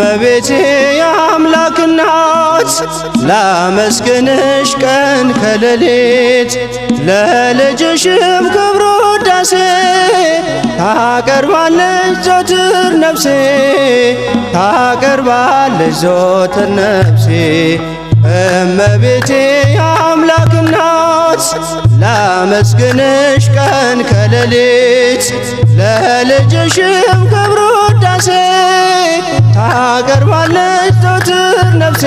እመቤቴ የአምላክ እናት ላመስግንሽ ቀን ከሌሊት ለልጅሽም ክብር ውዳሴ ታቀርባለች ዘወትር ነፍሴ ታቀርባለች ዘወትር ነፍሴ እመቤቴ የአምላክ እናት ላመስግንሽ ቀን ከሌሊት ለልጅሽም ክብር ውዳሴ ታቀርባለች ዘወትር ነፍሴ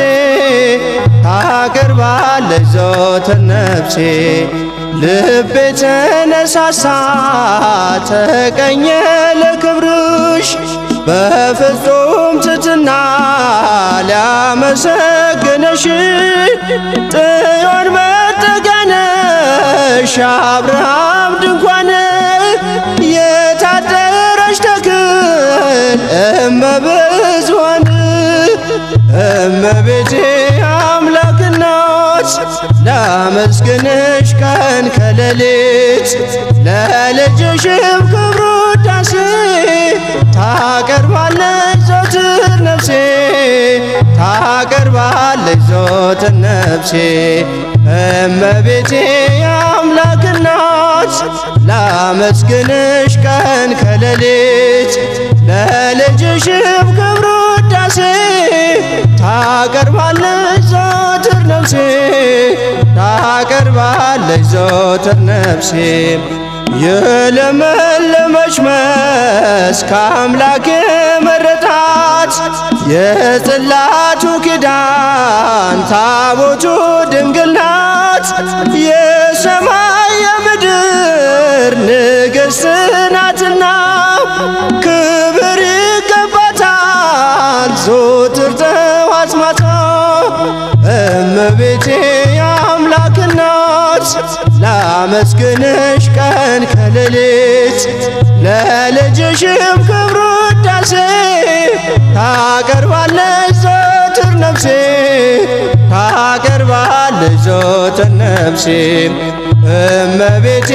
ታቀርባለች ዘወትር ነፍሴ ልቤ ተነሳሳ ተቀኘ ለክብርሽ በፍጹም ትሕትና ሊያመሰግንሽ ጽዮን መጠጊያ ነሽ አብርሃም ድንኳን የታደረሽ ተክል እመብዙኃን እመቤቴ አምላክ እናት ላመስግንሽ ቀን ከሌሊት ለልጅሽም ክብር ውዳሴ ታቀርባለች ዘወትር ነፍሴ ታቀርባለች ዘወትር ነፍሴ እመቤቴ የአምላክ እናት ላመስግንሽ ቀን ከሌሊት ለልጅሽም ክብር ውዳሴ ታቀርባለች ዘወትር ነፍሴ ታቀርባለች ዘወትር ነፍሴ የለመለመች መስክ አምላክ የመረጣት የጽላቱ ኪዳን ታቦቱ ድንግል ናት የሰማይ የምድር ንግሥት ናትና ክብር ይገባታል ዘወትር ጠዋት ማታ እመቤቴ የአምላክ እናት ላመስግንሽ ቀን ከሌሊት ለልጅሽም ክብር ውዳሴ ታቀርባለች ዘወትር ነፍሴ ታቀርባለች ዘወትር ነፍሴ እመቤቴ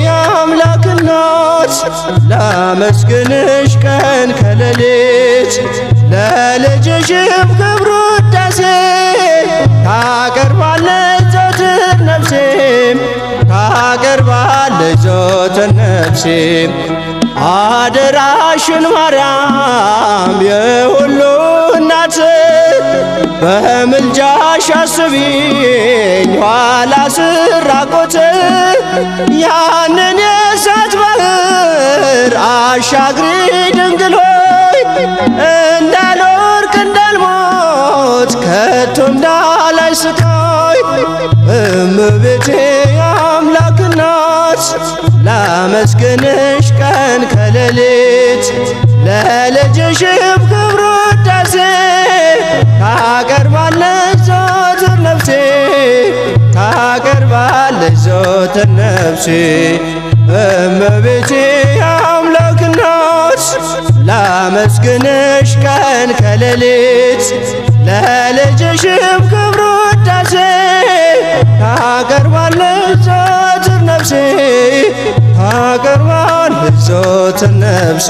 የአምላክ እናት ላመስግንሽ ቀን ከሌሊት ለልጅሽም ክብር ውዳሴ ታቀርባለች ዘወትር ነፍሴ ታቀርባለች ዘወትር ነፍሴ አደራሽን ማርያም የሁሉ እናት በምልጃሽ አስቢኝ ኋላ ስራቆት ያንን የእሳት ባህር አሻግሪ ድንግል ሆይ እንዳልወድቅ እንዳልሞት ከቶ እንዳላይ ስቃይ እመቤቴ የአምላክ እናት ላመስግንሽ ቀን ከሌሊት ለልጅሽም ክብር ውዳሴ ታቀርባለች ዘወትር ነፍሴ ታቀርባለች ዘወትር ነፍሴ እመቤቴ የአምላክ እናት ላመስግንሽ ቀን ከሌሊት ለልጅሽም ክብር ውዳሴ ታቀርባለች ዘወትር ነፍሴ ታቀርባለች ዘወትር ነፍሴ